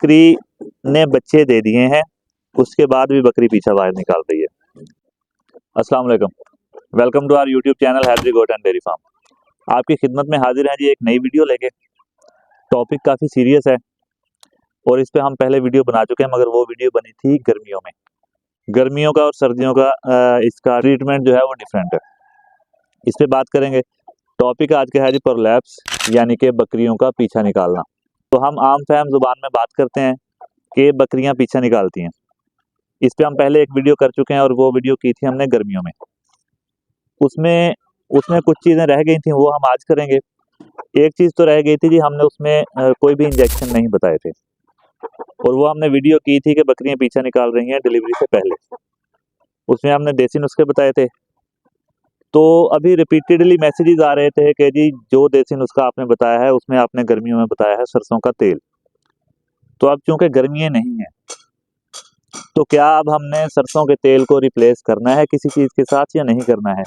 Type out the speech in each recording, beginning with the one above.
बकरी ने बच्चे दे दिए हैं, उसके बाद भी बकरी पीछा बाहर निकाल रही है। अस्सलाम वालेकुम, welcome to our YouTube channel Haidari goat and dairy farm. आपकी खिदमत में हाजिर हैं जी एक नई वीडियो लेके। टॉपिक काफ़ी सीरियस है और इस पे हम पहले वीडियो बना चुके हैं, मगर वो वीडियो बनी थी गर्मियों में। गर्मियों का और सर्दियों का इसका ट्रीटमेंट जो है वो डिफरेंट है, इस पे बात करेंगे। टॉपिक आज का है जी प्रोलैप्स, यानी कि बकरियों का पीछा निकालना। तो हम आम फहम ज़ुबान में बात करते हैं कि बकरियां पीछा निकालती हैं। इस पे हम पहले एक वीडियो कर चुके हैं और वो वीडियो की थी हमने गर्मियों में। उसमें कुछ चीज़ें रह गई थी, वो हम आज करेंगे। एक चीज़ तो रह गई थी जी, हमने उसमें कोई भी इंजेक्शन नहीं बताए थे, और वो हमने वीडियो की थी कि बकरियां पीछा निकाल रही हैं डिलीवरी से पहले। उसमें हमने देसी नुस्खे बताए थे। तो अभी रिपीटेडली मैसेजेस आ रहे थे कि जी जो देसी नुस्खा आपने बताया है उसमें आपने गर्मियों में बताया है सरसों का तेल। तो अब चूंकि गर्मियाँ नहीं हैं, तो क्या अब हमने सरसों के तेल को रिप्लेस करना है किसी चीज़ के साथ या नहीं करना है।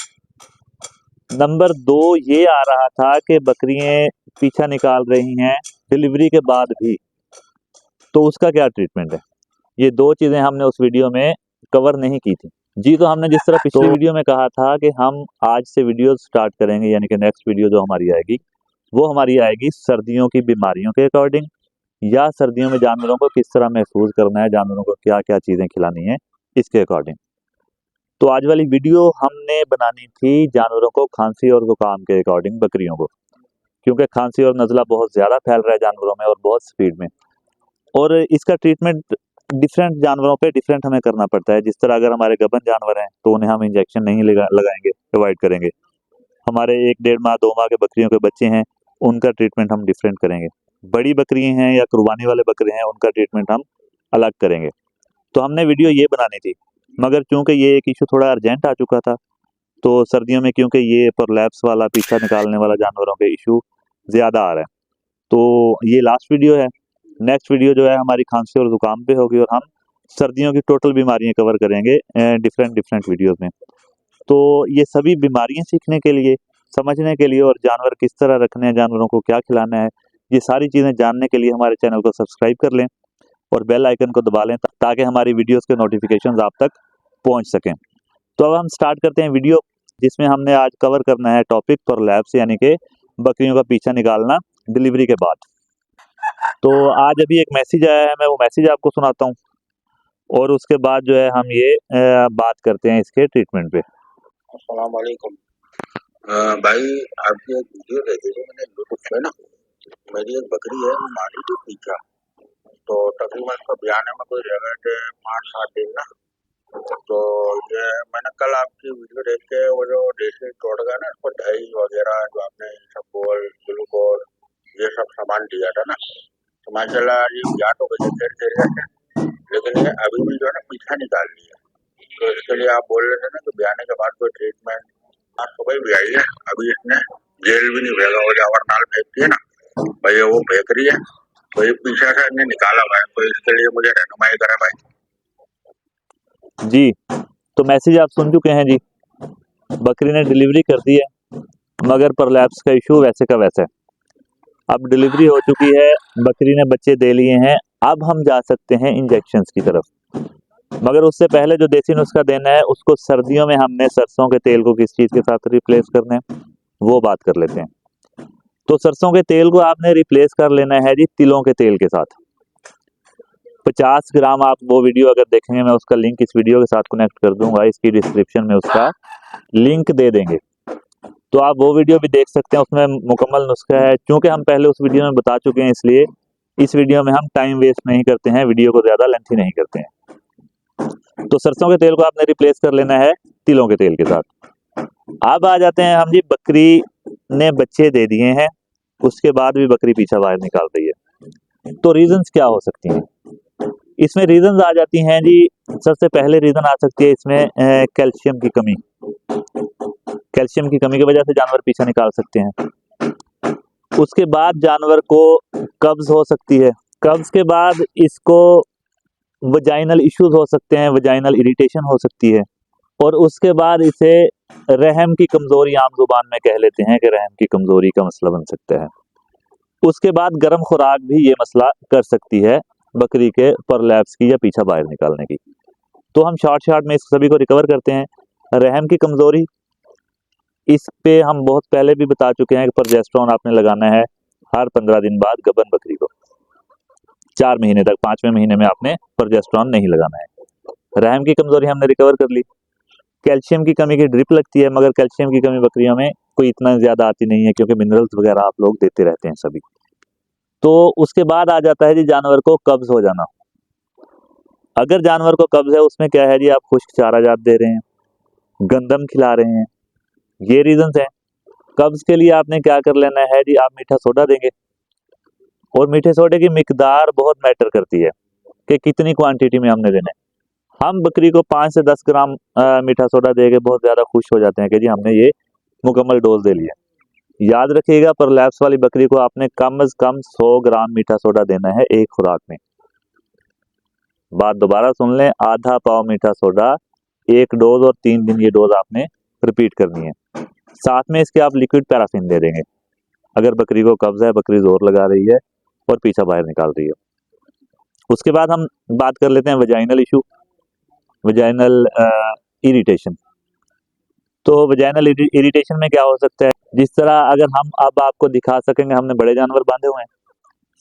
नंबर 2 ये आ रहा था कि बकरियां पीछा निकाल रही हैं डिलीवरी के बाद भी, तो उसका क्या ट्रीटमेंट है। ये दो चीज़ें हमने उस वीडियो में कवर नहीं की थी जी। तो हमने जिस तरह पिछली वीडियो में कहा था कि हम आज से वीडियो स्टार्ट करेंगे, यानी कि नेक्स्ट वीडियो जो हमारी आएगी वो हमारी आएगी सर्दियों की बीमारियों के अकॉर्डिंग, या सर्दियों में जानवरों को किस तरह महफूज करना है, जानवरों को क्या क्या चीज़ें खिलानी है, इसके अकॉर्डिंग। तो आज वाली वीडियो हमने बनानी थी जानवरों को खांसी और जुकाम के अकॉर्डिंग, बकरियों को, क्योंकि खांसी और नज़ला बहुत ज़्यादा फैल रहा है जानवरों में और बहुत स्पीड में, और इसका ट्रीटमेंट डिफरेंट जानवरों पे डिफरेंट हमें करना पड़ता है। जिस तरह अगर हमारे गबन जानवर हैं तो उन्हें हम इंजेक्शन नहीं लगाएंगे, अवॉइड करेंगे। हमारे 1-1.5 माह 2 माह के बकरियों के बच्चे हैं, उनका ट्रीटमेंट हम डिफरेंट करेंगे। बड़ी बकरी हैं या कुर्बानी वाले बकरे हैं, उनका ट्रीटमेंट हम अलग करेंगे। तो हमने वीडियो ये बनानी थी, मगर चूंकि ये एक इशू थोड़ा अर्जेंट आ चुका था, तो सर्दियों में क्योंकि ये प्रोलैप्स वाला पीछा निकालने वाला जानवरों के इशू ज़्यादा आ रहा है, तो ये लास्ट वीडियो है। नेक्स्ट वीडियो जो है हमारी खांसी और ज़ुकाम पे होगी, और हम सर्दियों की टोटल बीमारियां कवर करेंगे डिफरेंट वीडियोस में। तो ये सभी बीमारियां सीखने के लिए, समझने के लिए, और जानवर किस तरह रखने हैं, जानवरों को क्या खिलाना है, ये सारी चीज़ें जानने के लिए हमारे चैनल को सब्सक्राइब कर लें और बेल आइकन को दबा लें, ताकि हमारी वीडियोस के नोटिफिकेशंस आप तक पहुंच सकें। तो अब हम स्टार्ट करते हैं वीडियो, जिसमें हमने आज कवर करना है टॉपिक प्रोलैप्स, यानी कि बकरियों का पीछा निकालना डिलीवरी के बाद। तो आज अभी एक मैसेज आया है, मैं वो मैसेज आपको सुनाता हूँ, और उसके बाद जो है हम ये बात करते हैं इसके ट्रीटमेंट पे। अस्सलाम वालेकुम भाई, आपकी एक वीडियो देखी थी मैंने यूट्यूब पे ना। मेरी एक बकरी है, वो मारी थी पीछा। तो तकरीबन इसका बयान में कोई रह गए थे 5-7 दिन ना। तो ये मैंने कल आपकी वीडियो देख के वो जो देसी टोटका ना, इसको दही वगैरह जो आपने इसबगोल, ग्लूकोज, ये सब सामान दिया था ना, तो माशाल्लाह ये बयान तो गई खैरियत है, लेकिन ये अभी भी जो है ना पीछा निकाल लिया। तो इसके लिए आप बोल रहे थे ना कि बयाने के बाद कोई ट्रीटमेंट। आज सुबह भी आई है, अभी इसने जेल भी नहीं भेजा, वो जावर नाल फेंकती है ना भाई, वो फेंक रही है। तो ये पीछे से इसने निकाला हुआ है, तो इसके लिए मुझे रहनुमाई करें भाई जी। तो मैसेज आप सुन चुके हैं जी, बकरी ने डिलीवरी कर दी है, मगर प्रोलैप्स का इशू वैसे का वैसा है। अब डिलीवरी हो चुकी है, बकरी ने बच्चे दे लिए हैं, अब हम जा सकते हैं इंजेक्शंस की तरफ। मगर उससे पहले जो देसी नुस्खा देना है, उसको सर्दियों में हमने सरसों के तेल को किस चीज़ के साथ रिप्लेस करना है, वो बात कर लेते हैं। तो सरसों के तेल को आपने रिप्लेस कर लेना है जी तिलों के तेल के साथ। 50 ग्राम आप वो वीडियो अगर देखेंगे, मैं उसका लिंक इस वीडियो के साथ कनेक्ट कर दूंगा, इसकी डिस्क्रिप्शन में उसका लिंक दे देंगे, तो आप वो वीडियो भी देख सकते हैं। उसमें मुकम्मल नुस्खा है। क्योंकि हम पहले उस वीडियो में बता चुके हैं, इसलिए इस वीडियो में हम टाइम वेस्ट नहीं करते हैं, वीडियो को ज़्यादा लेंथी नहीं करते हैं। तो सरसों के तेल को आपने रिप्लेस कर लेना है तिलों के तेल के साथ। अब आ जाते हैं हम जी, बकरी ने बच्चे दे दिए हैं, उसके बाद भी बकरी पीछा बाहर निकाल रही है, तो रीजंस क्या हो सकती हैं इसमें। रीजंस आ जाती हैं जी, सबसे पहले रीजन आ सकती है इसमें कैल्शियम की कमी। कैल्शियम की कमी की वजह से जानवर पीछा निकाल सकते हैं। उसके बाद जानवर को कब्ज हो सकती है। कब्ज के बाद इसको वजाइनल इश्यूज हो सकते हैं, वजाइनल इरिटेशन हो सकती है, और उसके बाद इसे रहम की कमजोरी, आम जुबान में कह लेते हैं कि रहम की कमजोरी का मसला बन सकता है। उसके बाद गर्म खुराक भी ये मसला कर सकती है बकरी के परलैप्स की या पीछा बाहर निकालने की। तो हम शॉर्ट में इस सभी को रिकवर करते हैं। रहम की कमज़ोरी, इस पे हम बहुत पहले भी बता चुके हैं कि प्रोजेस्टेरोन आपने लगाना है हर 15 दिन बाद गबन बकरी को। 4 महीने तक, 5वें महीने में आपने प्रोजेस्टेरोन नहीं लगाना है। रहम की कमज़ोरी हमने रिकवर कर ली। कैल्शियम की कमी की ड्रिप लगती है, मगर कैल्शियम की कमी बकरियों में कोई इतना ज़्यादा आती नहीं है क्योंकि मिनरल्स वगैरह आप लोग देते रहते हैं सभी। तो उसके बाद आ जाता है जी जानवर को कब्ज़ हो जाना। अगर जानवर को कब्ज़ है उसमें क्या है जी, आप खुश्क चारा जात दे रहे हैं, गंदम खिला रहे हैं, ये रीजंस हैं। कब्ज़ के लिए आपने क्या कर लेना है जी, आप मीठा सोडा देंगे, और मीठे सोडे की मिकदार बहुत मैटर करती है कि कितनी क्वांटिटी में हमने देना है। हम बकरी को 5 से 10 ग्राम मीठा सोडा दे के बहुत ज़्यादा खुश हो जाते हैं कि जी हमने ये मुकम्मल डोज दे लिया। याद रखिएगा, परलैप्स वाली बकरी को आपने कम से कम 100 ग्राम मीठा सोडा देना है एक खुराक में। बात दोबारा सुन लें, आधा पाव मीठा सोडा एक डोज, और 3 दिन ये डोज आपने रिपीट करनी है। साथ में इसके आप लिक्विड पैराफिन दे देंगे अगर बकरी को कब्ज़ है, बकरी जोर लगा रही है और पीछा बाहर निकाल रही है। उसके बाद हम बात कर लेते हैं वजाइनल इशू, वजाइनल इरिटेशन। तो वजाइनल इरिटेशन में क्या हो सकता है, जिस तरह अगर हम अब आपको दिखा सकेंगे, हमने बड़े जानवर बांधे हुए हैं,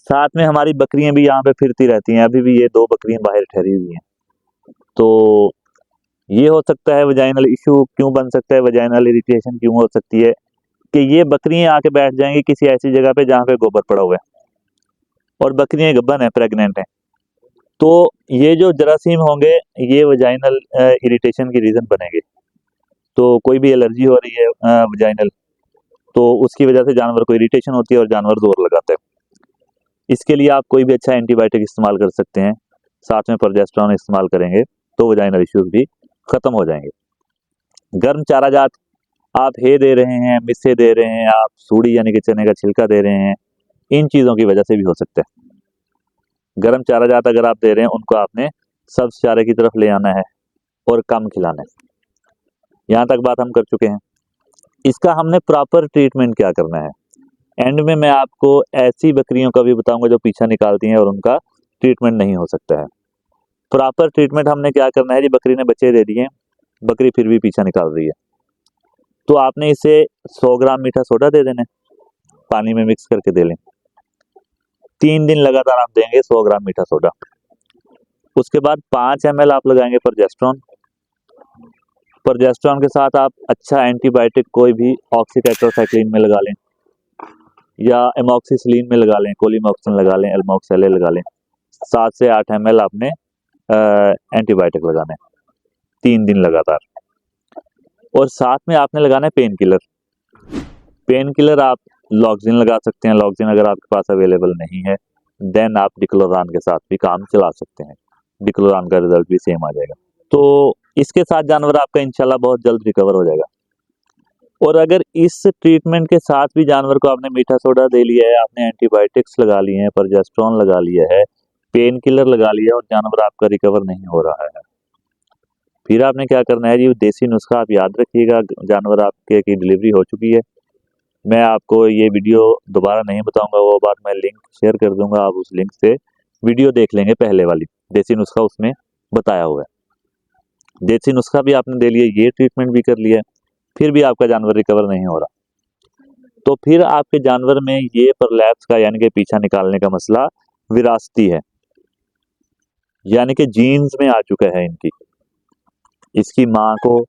साथ में हमारी बकरियां भी यहाँ पे फिरती रहती हैं। अभी भी ये 2 बकरियां बाहर ठहरी हुई हैं। तो ये हो सकता है वजाइनल इशू क्यों बन सकता है, वजाइनल इरिटेशन क्यों हो सकती है कि ये बकरियां आके बैठ जाएंगी किसी ऐसी जगह पे जहाँ पे गोबर पड़ा हुआ है और बकरियां गब्बन है, प्रेग्नेंट हैं। तो ये जो जरासीम होंगे ये वजाइनल इरिटेशन की रीज़न बनेंगे। तो कोई भी एलर्जी हो रही है वजाइनल, तो उसकी वजह से जानवर को इरिटेशन होती है और जानवर जोर लगाता है। इसके लिए आप कोई भी अच्छा एंटीबायोटिक इस्तेमाल कर सकते हैं, साथ में प्रोजेस्टेरोन इस्तेमाल करेंगे तो वजाइनल इश्यूज भी ख़त्म हो जाएंगे। गर्म चारा जात आप हे दे रहे हैं, मिस्से दे रहे हैं, आप सूड़ी यानी कि चने का छिलका दे रहे हैं, इन चीज़ों की वजह से भी हो सकता है। गर्म चारा जात अगर आप दे रहे हैं, उनको आपने सब्ज चारे की तरफ ले आना है और कम खिलाना है। यहाँ तक बात हम कर चुके हैं। इसका हमने प्रॉपर ट्रीटमेंट क्या करना है, एंड में मैं आपको ऐसी बकरियों का भी बताऊंगा जो पीछा निकालती हैं और उनका ट्रीटमेंट नहीं हो सकता है। प्रॉपर ट्रीटमेंट हमने क्या करना है जी, बकरी ने बच्चे दे दिए, बकरी फिर भी पीछा निकाल रही है, तो आपने इसे 100 ग्राम मीठा सोडा दे देना, पानी में मिक्स करके दे लें। 3 दिन लगातार आप देंगे 100 ग्राम मीठा सोडा। उसके बाद 5 ml आप लगाएंगे प्रोजेस्टेरोन। प्रोजेस्टेरोन के साथ आप अच्छा एंटीबायोटिक कोई भी ऑक्सीटेट्रासाइक्लिन में लगा लें या एमॉक्सिसिलिन में लगा लें, कोलिमॉक्सिन लगा लें, एल्मॉक्सेले लगा लें। 7 से 8 ml आपने एंटीबायोटिक लगाना है 3 दिन लगातार। और साथ में आपने लगाना है पेन किलर। पेन किलर आप लॉक्सिन लगा सकते हैं, लॉक्सिन अगर आपके पास अवेलेबल नहीं है देन आप डिक्लोरान के साथ भी काम चला सकते हैं, डिक्लोरान का रिजल्ट भी सेम आ जाएगा। तो इसके साथ जानवर आपका इंशाल्लाह बहुत जल्द रिकवर हो जाएगा। और अगर इस ट्रीटमेंट के साथ भी जानवर को आपने मीठा सोडा दे लिया है, आपने एंटीबायोटिक्स लगा लिए हैं, प्रोजेस्टेरोन लगा लिया है, पेन किलर लगा लिया और जानवर आपका रिकवर नहीं हो रहा है, फिर आपने क्या करना है जी, देसी नुस्खा आप याद रखिएगा। जानवर आपके की डिलीवरी हो चुकी है, मैं आपको ये वीडियो दोबारा नहीं बताऊंगा, वो बात मैं लिंक शेयर कर दूंगा, आप उस लिंक से वीडियो देख लेंगे, पहले वाली देसी नुस्खा उसमें बताया हुआ है। देसी नुस्खा भी आपने दे लिया, ये ट्रीटमेंट भी कर लिया, फिर भी आपका जानवर रिकवर नहीं हो रहा, तो फिर आपके जानवर में ये परलैप्स का यानी कि पीछा निकालने का मसला विरासती है, यानी कि जीन्स में आ चुका है इनकी। इसकी माँ को,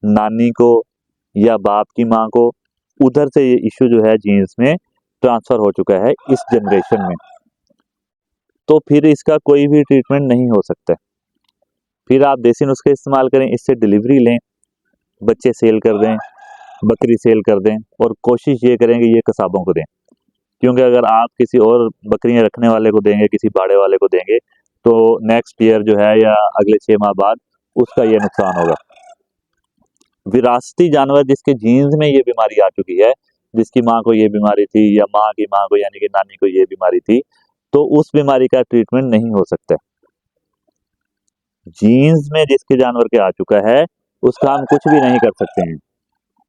नानी को या बाप की माँ को, उधर से ये इशू जो है जीन्स में ट्रांसफर हो चुका है इस जनरेशन में, तो फिर इसका कोई भी ट्रीटमेंट नहीं हो सकता। फिर आप देसी नुस्खे इस्तेमाल करें, इससे डिलीवरी लें, बच्चे सेल कर दें, बकरी सेल कर दें, और कोशिश ये करें कि ये कसाबों को दें, क्योंकि अगर आप किसी और बकरियां रखने वाले को देंगे, किसी बाड़े वाले को देंगे, तो नेक्स्ट ईयर जो है या अगले 6 माह बाद उसका ये नुकसान होगा। विरासती जानवर जिसके जीन्स में ये बीमारी आ चुकी है, जिसकी माँ को ये बीमारी थी या माँ की माँ को यानी कि नानी को ये बीमारी थी, तो उस बीमारी का ट्रीटमेंट नहीं हो सकता। जीन्स में जिसके जानवर के आ चुका है उसका हम कुछ भी नहीं कर सकते हैं।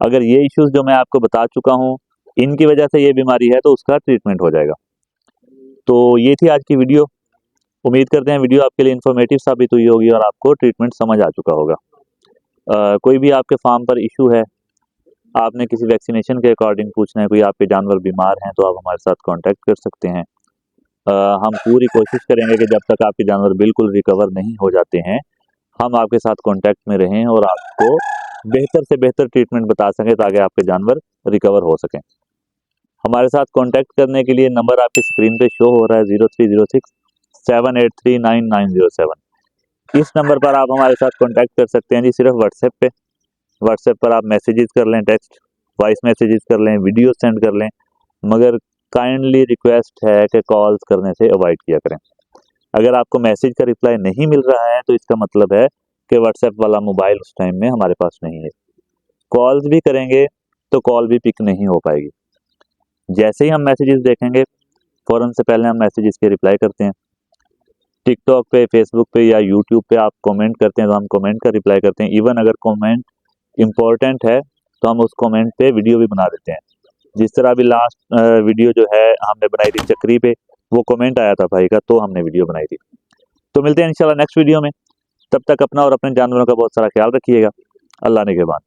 अगर ये इश्यूज जो मैं आपको बता चुका हूँ इनकी वजह से ये बीमारी है तो उसका ट्रीटमेंट हो जाएगा। तो ये थी आज की वीडियो। उम्मीद करते हैं वीडियो आपके लिए इन्फॉर्मेटिव साबित हुई होगी और आपको ट्रीटमेंट समझ आ चुका होगा। कोई भी आपके फार्म पर इशू है, आपने किसी वैक्सीनेशन के अकॉर्डिंग पूछना है, कोई आपके जानवर बीमार हैं, तो आप हमारे साथ कांटेक्ट कर सकते हैं। हम पूरी कोशिश करेंगे कि जब तक आपके जानवर बिल्कुल रिकवर नहीं हो जाते हैं, हम आपके साथ कांटेक्ट में रहें और आपको बेहतर से बेहतर ट्रीटमेंट बता सकें ताकि आपके जानवर रिकवर हो सकें। हमारे साथ कांटेक्ट करने के लिए नंबर आपकी स्क्रीन पे शो हो रहा है 0306 7839907। इस नंबर पर आप हमारे साथ कांटेक्ट कर सकते हैं जी, सिर्फ व्हाट्सएप पे। व्हाट्सएप पर आप मैसेजेस कर लें, टेक्स्ट वॉइस मैसेजेस कर लें, वीडियो सेंड कर लें, मगर काइंडली रिक्वेस्ट है कि कॉल्स करने से अवॉइड किया करें। अगर आपको मैसेज का रिप्लाई नहीं मिल रहा है तो इसका मतलब है कि व्हाट्सएप वाला मोबाइल उस टाइम में हमारे पास नहीं है। कॉल्स भी करेंगे तो कॉल भी पिक नहीं हो पाएगी। जैसे ही हम मैसेजेस देखेंगे फ़ौरन से पहले हम मैसेजेस के रिप्लाई करते हैं। टिकटॉक पे, फेसबुक पे या यूट्यूब पे आप कमेंट करते हैं तो हम कमेंट का रिप्लाई करते हैं। इवन अगर कमेंट इम्पोर्टेंट है तो हम उस कमेंट पे वीडियो भी बना देते हैं। जिस तरह अभी लास्ट वीडियो जो है हमने बनाई थी चक्री पे, वो कमेंट आया था भाई का, तो हमने वीडियो बनाई थी। तो मिलते हैं इंशाल्लाह नेक्स्ट वीडियो में। तब तक अपना और अपने जानवरों का बहुत सारा ख्याल रखिएगा। अल्लाह निगहबान।